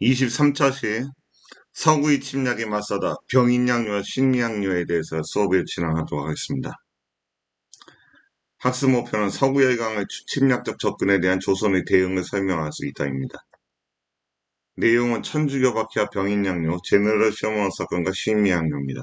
23차 시 서구의 침략에 맞서다 병인양요와 식민양요에 대해서 수업을 진행하도록 하겠습니다. 학습 목표는 서구의 강의 침략적 접근에 대한 조선의 대응을 설명할 수 있다입니다. 내용은 천주교 박해와 병인양요, 제너럴 쇼먼 사건과 식민양요입니다.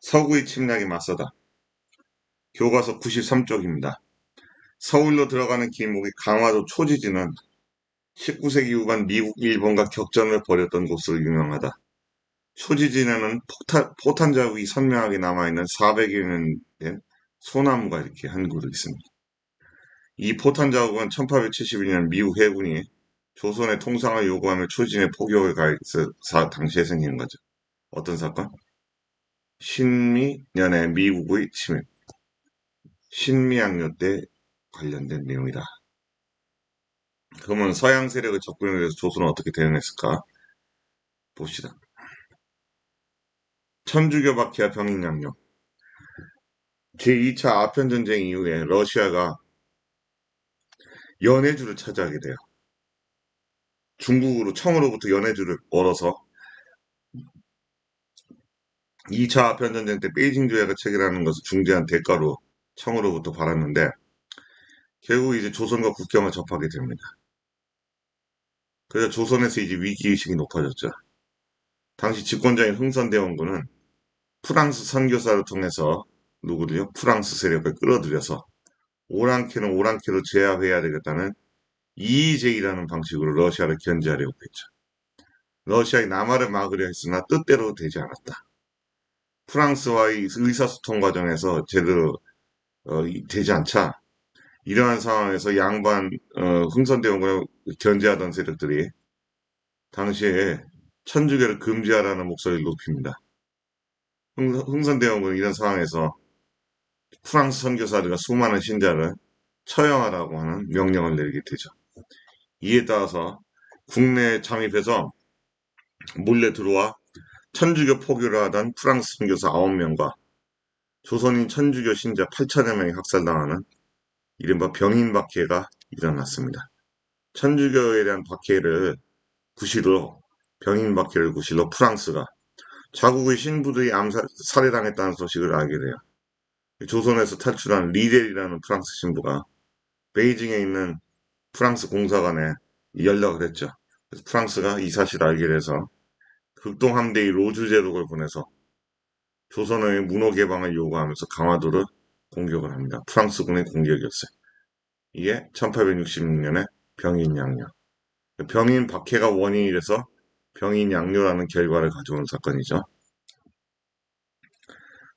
서구의 침략에 맞서다. 교과서 93쪽입니다. 서울로 들어가는 길목의 강화도 초지지는 19세기 후반 미국, 일본과 격전을 벌였던 곳으로 유명하다. 초지진에는 포탄 자국이 선명하게 남아있는 400여 년 된 소나무가 이렇게 한 그루 있습니다. 이 포탄 자국은 1872년 미국 해군이 조선의 통상을 요구하며 초진에 포격을 가해서 당시에 생긴 거죠. 어떤 사건? 신미년의 미국의 침입. 신미양요 때 관련된 내용이다. 그러면 서양 세력의 접근에 대해서 조선은 어떻게 대응했을까? 봅시다. 천주교 박해와 병인양요. 제2차 아편전쟁 이후에 러시아가 연해주를 차지하게 돼요. 중국으로 청으로부터 연해주를 얻어서 2차 아편전쟁 때 베이징 조약을 체결하는 것을 중대한 대가로 청으로부터 받았는데 결국 이제 조선과 국경을 접하게 됩니다. 그래서 조선에서 이제 위기의식이 높아졌죠. 당시 집권자인 흥선대원군은 프랑스 선교사를 통해서 누구를요? 프랑스 세력을 끌어들여서 오랑캐는 오랑캐로 제압해야 되겠다는 이의제기라는 방식으로 러시아를 견제하려고 했죠. 러시아의 남하를 막으려 했으나 뜻대로 되지 않았다. 프랑스와의 의사소통 과정에서 제대로 되지 않자 이러한 상황에서 양반 흥선대원군을 견제하던 세력들이 당시에 천주교를 금지하라는 목소리를 높입니다. 흥선대원군은 이런 상황에서 프랑스 선교사들과 수많은 신자를 처형하라고 하는 명령을 내리게 되죠. 이에 따라서 국내에 잠입해서 몰래 들어와 천주교 포교를 하던 프랑스 선교사 9명과 조선인 천주교 신자 8천여 명이 학살당하는 이른바 병인박해가 일어났습니다. 천주교에 대한 박해를 구실로 병인박해를 구실로 프랑스가 자국의 신부들이 살해당했다는 소식을 알게 돼요. 조선에서 탈출한 리델이라는 프랑스 신부가 베이징에 있는 프랑스 공사관에 연락을 했죠. 그래서 프랑스가 이 사실을 알게 돼서 극동함대의 로주제록을 보내서 조선의 문호 개방을 요구하면서 강화도를 공격을 합니다. 프랑스군의 공격이었어요. 이게 1866년에 병인양요. 병인 박해가 원인이 돼서 병인양요라는 결과를 가져온 사건이죠.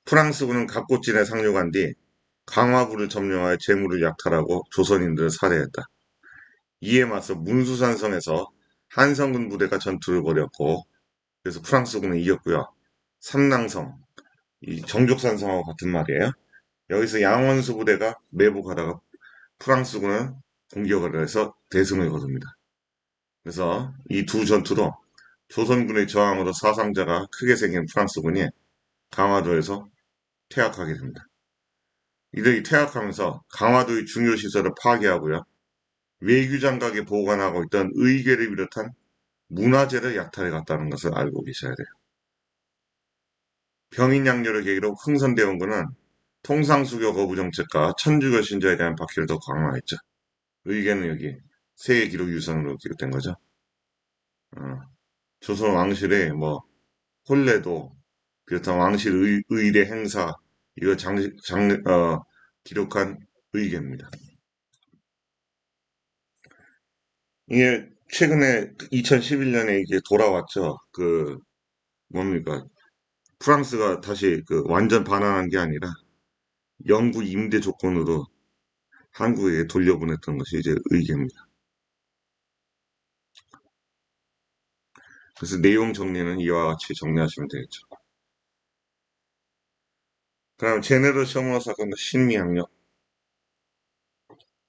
프랑스군은 갑곶진에 상륙한 뒤 강화부를 점령하여 재물을 약탈하고 조선인들을 살해했다. 이에 맞서 문수산성에서 한성군 부대가 전투를 벌였고 그래서 프랑스군은 이겼고요. 삼낭성, 이 정족산성하고 같은 말이에요. 여기서 양원수 부대가 매복하다가 프랑스군은 공격을 해서 대승을 거둡니다. 그래서 이 두 전투로 조선군의 저항으로 사상자가 크게 생긴 프랑스군이 강화도에서 퇴학하게 됩니다. 이들이 퇴학하면서 강화도의 중요 시설을 파괴하고요. 외교장각에 보관하고 있던 의궤를 비롯한 문화재를 약탈해 갔다는 것을 알고 계셔야 돼요. 병인양요를 계기로 흥선대원군은 통상수교 거부 정책과 천주교 신자에 대한 박해를 더 강화했죠. 의궤는 여기 세계 기록 유산으로 기록된 거죠. 조선 왕실의 혼례도 비롯한 왕실 의례 행사 이거 기록한 의궤입니다. 이게 최근에 2011년에 이게 돌아왔죠. 뭡니까? 프랑스가 다시 완전 반환한 게 아니라 영구 임대 조건으로 한국에 돌려보냈던 것이 이제 의궤입니다. 그래서 내용 정리는 이와 같이 정리하시면 되겠죠. 그다음 제네럴 셔머 사건과 신미양요.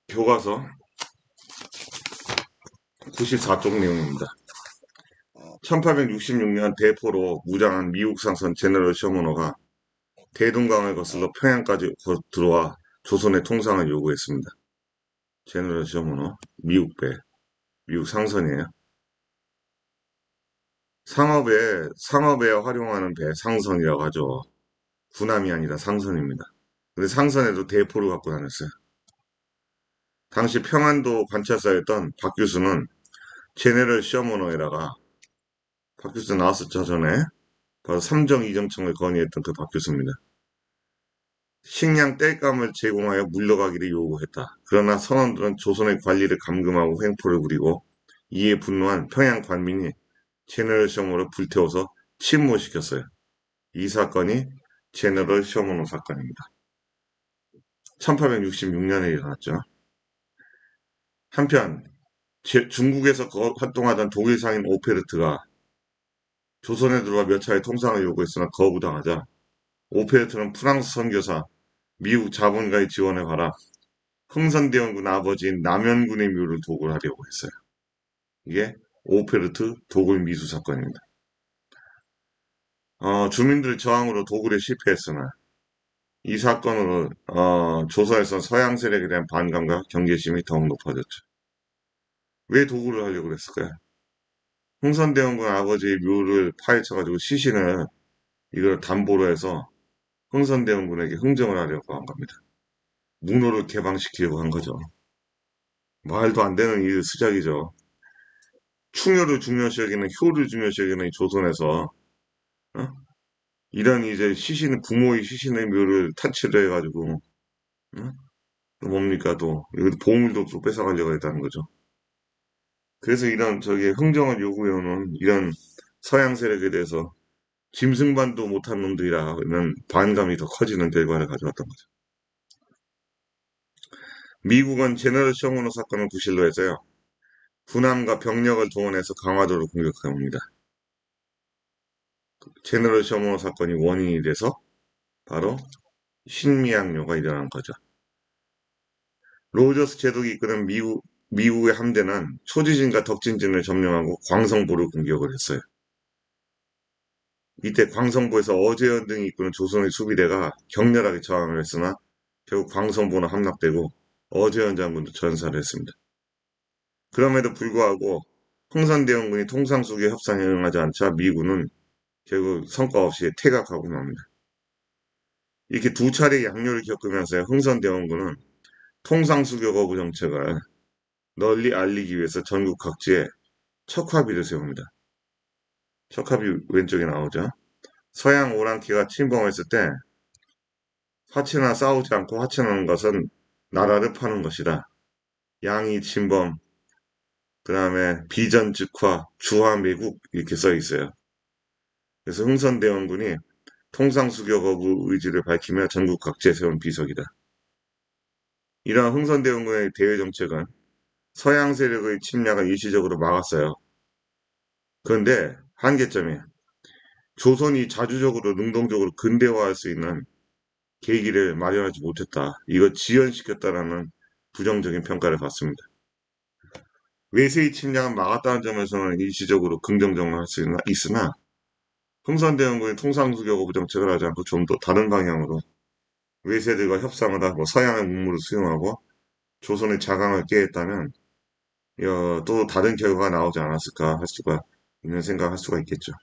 교과서 94쪽 내용입니다. 1866년 대포로 무장한 미국 상선 제너럴 셔머너가 대동강을 거슬러 평양까지 들어와 조선의 통상을 요구했습니다. 제너럴 셔머너, 미국 배. 미국 상선이에요. 상업에 활용하는 배 상선이라고 하죠. 군함이 아니라 상선입니다. 근데 상선에도 대포를 갖고 다녔어요. 당시 평안도 관찰사였던 박규수는 제네럴 시어머너에다가 박규수 나왔었죠, 전에. 바로 삼정 이정청을 건의했던 그 박규수입니다. 식량 땔감을 제공하여 물러가기를 요구했다. 그러나 선원들은 조선의 관리를 감금하고 횡포를 부리고 이에 분노한 평양 관민이 제너럴 시어머너를 불태워서 침몰시켰어요. 이 사건이 제너럴 시어머너 사건입니다. 1866년에 일어났죠. 한편 중국에서 활동하던 독일 상인 오페르트가 조선에 들어와 몇 차례 통상을 요구했으나 거부당하자 오페르트는 프랑스 선교사, 미국 자본가의 지원을 받아 흥선대원군 아버지인 남현군의 묘를 도굴하려고 했어요. 이게 오페르트 도굴 미수 사건입니다. 주민들 저항으로 도굴에 실패했으나 이 사건으로 조선에서 서양 세력에 대한 반감과 경계심이 더욱 높아졌죠. 왜 도굴을 하려고 그랬을까요? 흥선대원군 아버지의 묘를 파헤쳐가지고 시신을 이걸 담보로 해서 흥선대원군에게 흥정을 하려고 한 겁니다. 문호를 개방시키려고 한 거죠. 말도 안 되는 이 수작이죠. 충효를 중요시 여기는 효를 중요시 여기는 이 조선에서 어? 이런 이제 부모의 시신의 묘를 타치를 해가지고 어? 또 뭡니까 또 여기 보물도 또 뺏어가려고 했다는 거죠. 그래서 이런 저기 흥정을 요구해오는 이런 서양 세력에 대해서 짐승반도 못한 놈들이라는 반감이 더 커지는 결과를 가져왔던 거죠. 미국은 제너럴 쇼머너 사건을 구실로 해서요. 군함과 병력을 동원해서 강화도를 공격합니다. 제너럴 쇼머너 사건이 원인이 돼서 바로 신미양요가 일어난 거죠. 로저스 제독이 이끄는 미국의 함대는 초지진과 덕진진을 점령하고 광성보를 공격을 했어요. 이때 광성보에서 어제현 등이 이끄는 조선의 수비대가 격렬하게 저항을 했으나 결국 광성보는 함락되고 어제현 장군도 전사를 했습니다. 그럼에도 불구하고 흥선대원군이 통상수교 협상에 응하지 않자 미군은 결국 성과 없이 퇴각하고 맙니다. 이렇게 두 차례 양요를 겪으면서 흥선대원군은 통상수교 거부 정책을 널리 알리기 위해서 전국 각지에 척화비를 세웁니다. 척화비 왼쪽에 나오죠. 서양 오랑캐가 침범했을 때 화친나 싸우지 않고 화친하는 것은 나라를 파는 것이다. 양이 침범, 그 다음에 비전즉화, 주화매국 이렇게 써 있어요. 그래서 흥선대원군이 통상수교 거부 의지를 밝히며 전국 각지에 세운 비석이다. 이러한 흥선대원군의 대외 정책은 서양 세력의 침략을 일시적으로 막았어요. 그런데 한계점이 조선이 자주적으로 능동적으로 근대화할 수 있는 계기를 마련하지 못했다. 이거 지연시켰다라는 부정적인 평가를 받습니다. 외세의 침략을 막았다는 점에서는 일시적으로 긍정적으로 할 수 있으나 흥선대원군이 통상수교 거부 정책을 하지 않고 좀 더 다른 방향으로 외세들과 협상을 하고 서양의 문물을 수용하고 조선의 자강을 깨했다면 또 다른 결과가 나오지 않았을까 할 수가 있는 생각할 수가 있겠죠.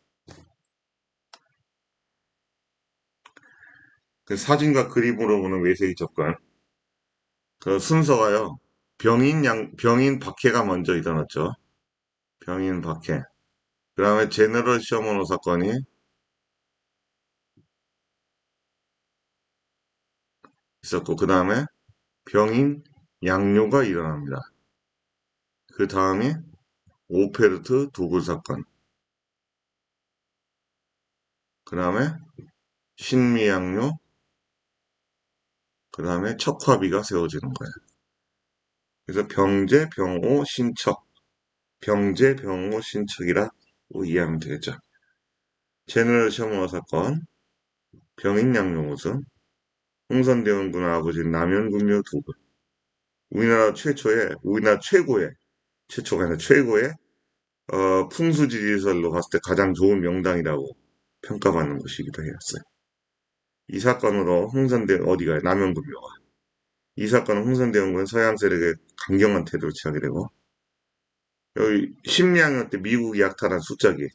그 사진과 그림으로 보는 외세의 접근. 그 순서가요. 병인 박해가 먼저 일어났죠. 병인 박해. 그 다음에 제너럴 시어머너 사건이 있었고, 그 다음에 병인 양요가 일어납니다. 그 다음이 오페르트 도굴 사건. 그 다음에 신미양요. 그 다음에 척화비가 세워지는 거예요. 그래서 병제, 병오, 신척. 병제, 병오, 신척이라고 이해하면 되겠죠. 제너럴 시어머너 사건, 병인 양요 우승, 홍선대원군 아버지 남현군묘 도굴. 우리나라 최고의, 최초가 아니라 최고의 풍수지리설로 봤을 때 가장 좋은 명당이라고 평가받는 곳이기도 했어요. 이 사건으로 어디가요? 남현군묘가. 이 사건은 흥선대원군 서양 세력에 강경한 태도를 취하게 되고 여기 심리학년 때 미국이 약탈한 숫자기.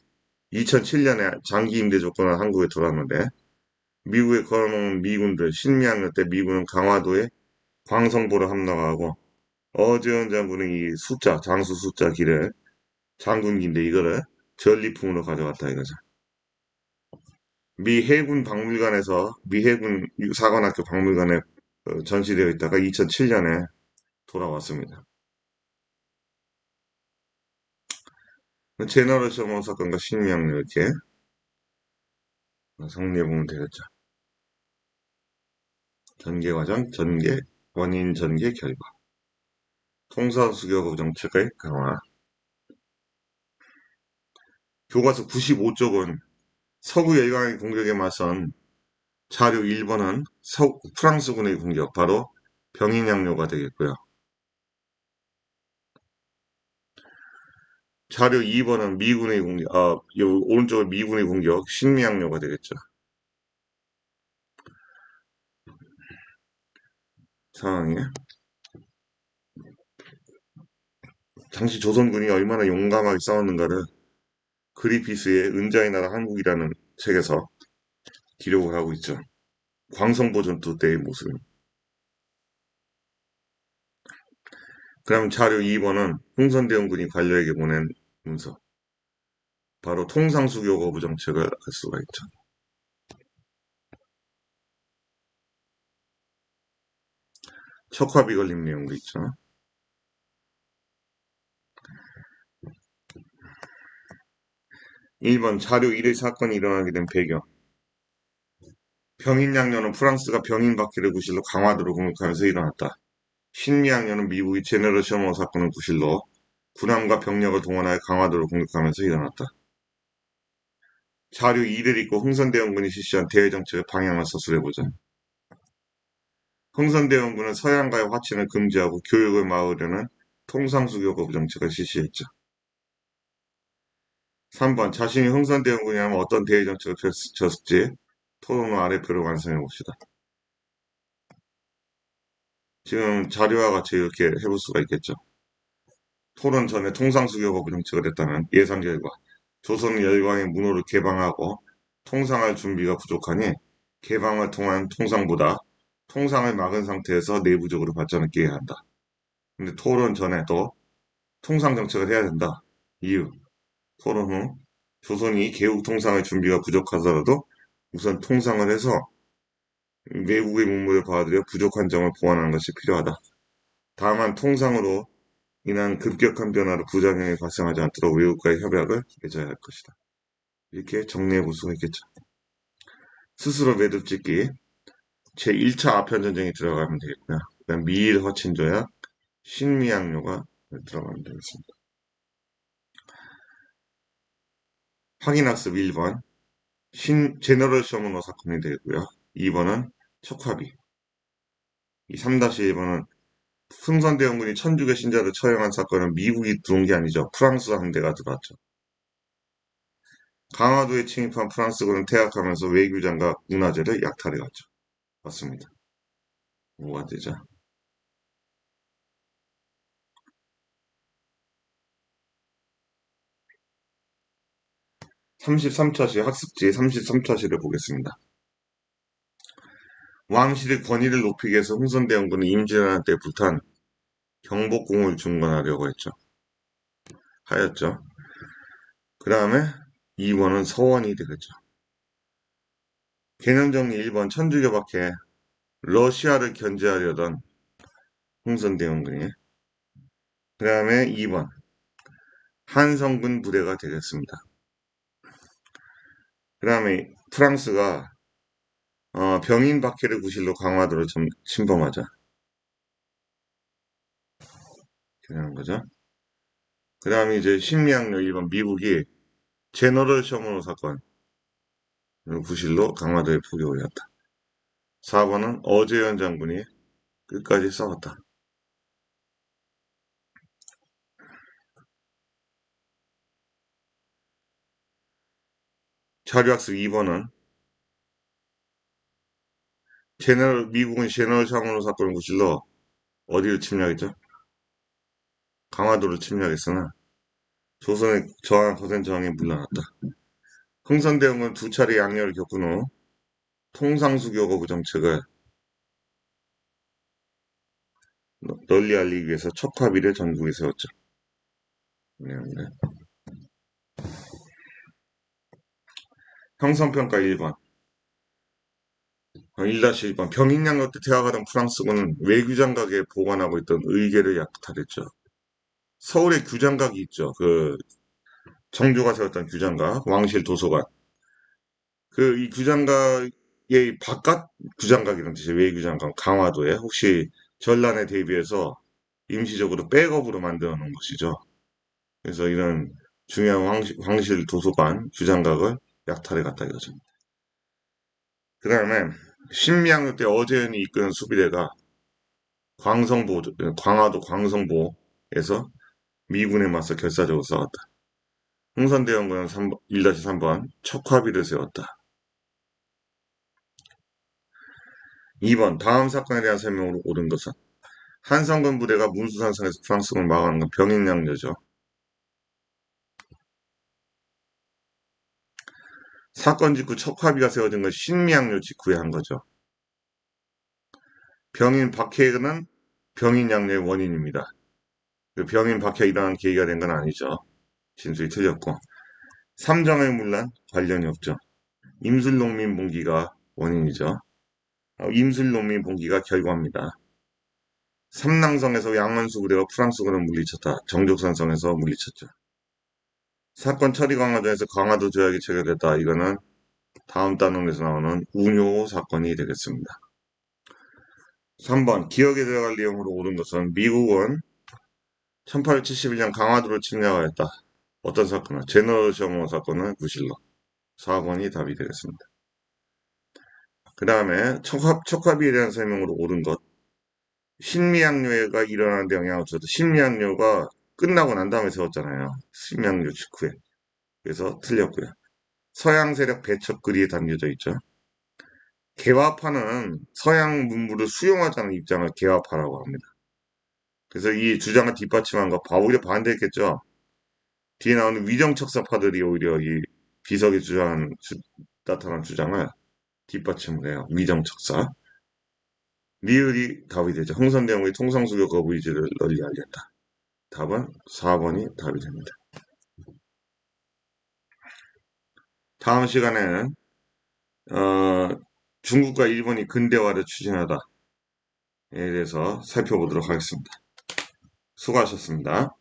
2007년에 장기 임대 조건으로 한국에 들어왔는데 미국에 걸어놓은 미군들 심리학년 때 미군은 강화도에 광성보를 함락하고 어제현 장군은 이 숫자 장수 숫자 기를 장군기인데 이거를 전리품으로 가져갔다 이거죠. 미 해군 박물관에서 미 해군 사관학교 박물관에 전시되어 있다가 2007년에 돌아왔습니다. 제너럴 쇼먼 사건과 심리학력 이렇게 정리해 보면 되겠죠. 전개 과정, 전개, 원인 전개 결과. 통사수교 정책의 강화. 교과서 95쪽은 서구 열강의 공격에 맞선 자료 1번은 프랑스군의 공격, 바로 병인양요가 되겠고요. 자료 2번은 미군의 공격, 오른쪽은 미군의 공격, 신미양요가 되겠죠. 상황이. 당시 조선군이 얼마나 용감하게 싸웠는가를 그리피스의 은자의 나라 한국이라는 책에서 기록을 하고 있죠. 광성보 전투 때의 모습. 그럼 자료 2번은 흥선대원군이 관료에게 보낸 문서. 바로 통상수교 거부 정책을 알 수가 있죠. 척화비 걸림 내용도 있죠. 1번 자료 1의 사건이 일어나게 된 배경. 병인양요는 프랑스가 병인박해를 구실로 강화도로 공격하면서 일어났다. 신미양요는 미국이 제너럴 셔머 사건을 구실로 군함과 병력을 동원하여 강화도를 공격하면서 일어났다. 자료 2를 읽고 흥선대원군이 실시한 대외정책의 방향을 서술해보자. 흥선대원군은 서양과의 화친을 금지하고 교육을 막으려는 통상수교 거부 정책을 실시했죠. 3번 자신이 흥선대원군이라면 어떤 대외정책을 펼쳤을지 토론 후 아래표를 완성해 봅시다. 지금 자료와 같이 이렇게 해볼 수가 있겠죠. 토론 전에 통상수교 거부 정책을 했다면 예상 결과 조선 열강의 문호를 개방하고 통상할 준비가 부족하니 개방을 통한 통상보다 통상을 막은 상태에서 내부적으로 발전을 기해야 한다. 근데 토론 전에 또 통상 정책을 해야 된다. 이유. 토론 후 조선이 개국 통상의 준비가 부족하더라도 우선 통상을 해서 외국의 문물을 받아들여 부족한 점을 보완하는 것이 필요하다. 다만 통상으로 인한 급격한 변화로 부작용이 발생하지 않도록 외국과의 협약을 맺어야 할 것이다. 이렇게 정리해 볼 수가 있겠죠. 스스로 매듭 짓기 제1차 아편전쟁에 들어가면 되겠고요. 그다음 미일 허친조약, 신미양요가 들어가면 되겠습니다. 확인학습 1번 제너럴 셔먼호 사건이 되고요. 2번은 척화비. 이 3-1번은 흥선대원군이 천주교 신자를 처형한 사건은 미국이 들어온 게 아니죠. 프랑스 함대가 들어왔죠. 강화도에 침입한 프랑스군은 퇴학하면서 외교장과 문화재를 약탈해 갔죠. 맞습니다. 뭐가 되죠? 33차시 학습지 33차시를 보겠습니다. 왕실의 권위를 높이기 위해서 흥선대원군은 임진왜란 때 불탄 경복궁을 중건하려고 하였죠. 그 다음에 2번은 서원이 되겠죠. 개념정리 1번 천주교 박해 러시아를 견제하려던 흥선대원군이 그 다음에 2번 한성군 부대가 되겠습니다. 그 다음에 프랑스가 병인 박해를 구실로 강화도를 침범하자. 그런 거죠. 그 다음에 이제 심리학력 1번 미국이 제너럴 셔먼호 사건 구실로 강화도에 포격을 올렸다. 4번은 어제현 장군이 끝까지 싸웠다. 자료학습 2번은 미국은 제너럴 셔먼호 사건을 구실로 어디를 침략했죠? 강화도를 침략했으나 조선의 저항 거센 저항에 물러났다. 흥선대원군 두 차례 양렬을 겪은 후 통상수교 거부 정책을 널리 알리기 위해서 척화비를 전국에 세웠죠. 네, 네. 형성평가 1번. 1-1번. 병인양요 때 퇴화하던 프랑스군은 외교장각에 보관하고 있던 의계를 약탈했죠. 서울에 규장각이 있죠. 그 정조가 세웠던 규장각, 왕실 도서관. 그 이 규장각의 바깥 규장각이라는 뜻이에요. 외교장각 강화도에 혹시 전란에 대비해서 임시적으로 백업으로 만들어 놓은 것이죠. 그래서 이런 중요한 왕실 도서관 규장각을 약탈해 갔다 이거죠. 그 다음에 신미양요 때 어제은이 이끄는 수비대가 광화도 광성보에서 미군에 맞서 결사적으로 싸웠다. 흥선대원군은 1-3번 척화비를 세웠다. 2번 다음 사건에 대한 설명으로 옳은 것은 한성군 부대가 문수산성에서 프랑스군을 막아낸 건 병인양요죠. 사건 직후 척화비가 세워진 건 신미양요 직후에 한 거죠. 병인 박해는 병인양요의 원인입니다. 그 병인 박해 일어난 계기가 된 건 아니죠. 진술이 틀렸고. 삼정의 문란 관련이 없죠. 임술농민봉기가 원인이죠. 임술농민봉기가 결과입니다. 삼낭성에서 양원수 부대가 프랑스군을 물리쳤다. 정족산성에서 물리쳤죠. 사건 처리 강화도에서 강화도 조약이 체결됐다. 이거는 다음 단원에서 나오는 운요 사건이 되겠습니다. 3번 기억에 들어갈 내용으로 옳은 것은 미국은 1871년 강화도를 침략하였다. 어떤 사건은? 제너럴 셔머 사건은 구실러. 4번이 답이 되겠습니다. 그 다음에 척화비에 대한 설명으로 옳은 것. 신미양요가 일어나는 데 영향을 줬다. 신미양요가 끝나고 난 다음에 세웠잖아요. 신미양요 직후에. 그래서 틀렸고요. 서양 세력 배척글이 담겨져 있죠. 개화파는 서양 문물을 수용하자는 입장을 개화파라고 합니다. 그래서 이 주장을 뒷받침한 거 오히려 반대했겠죠. 뒤에 나오는 위정척사파들이 오히려 이 비석이 나타난 주장을 뒷받침을 해요. 위정척사. 리을이 답이 되죠. 흥선대원군의 통상수교 거부 의지를 널리 알렸다. 답은 4번이 답이 됩니다. 다음 시간에는 중국과 일본이 근대화를 추진하다에 대해서 살펴보도록 하겠습니다. 수고하셨습니다.